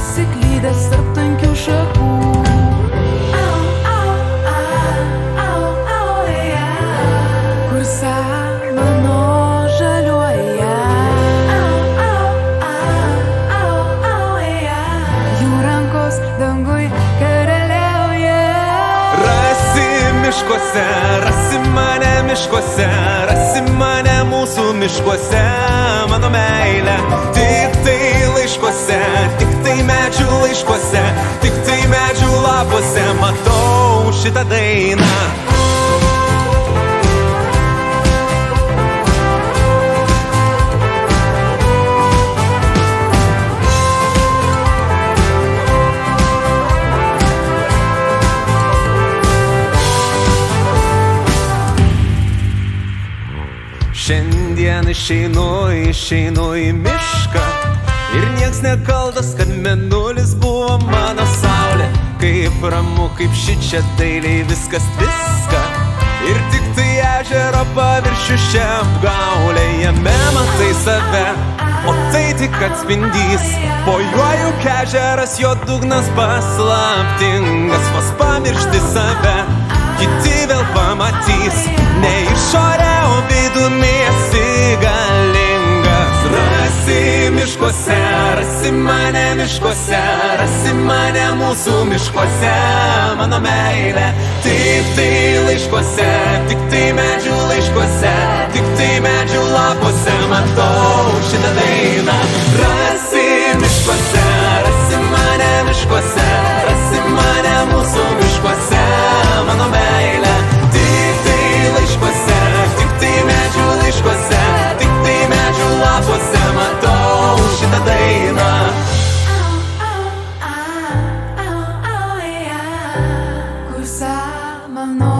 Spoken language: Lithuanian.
pasiklydęs tarp tankių šakų. Kur samano žaliuoja, jų rankos dangui karaliauja. Rasi miškuose, rasi mane miškuose, rasi mane mūsų miškuose, mano meilė. Tik tai laiškuose, tik tai medžių laiškuose, tik tai medžių lapuose matau šitą dainą. Šiandien išeinu į mišką ir nieks nekaltas, kad mėnulis buvo mano saulė. Kaip ramu, kaip šičia dailiai viskas tviska, ir tik tai ežero paviršių šią apgaulę. Jame matai save, o tai tik atspindys. Po juo juk ežeras, jo dugnas paslaptingas. Vos pamiršti save, kiti vėl pamatys. Ne išorė, o vidumi esi galingas. Rasi miškuose, rasi mane miškuose, rasi mane mūsų miškuose, mano meilė. Tik tai laiškuose, tik tai medžių laiškuose, tik tai medžių lapuose matau šitą dainą. Rasi miškuose, rasi mane miškuose, rasi mane mūsų miškuose, mano meilė. Tik tai laiškuose, tik tai medžių laiškuose, tik tai medžių lapuose matau šitą dainą. Kur samano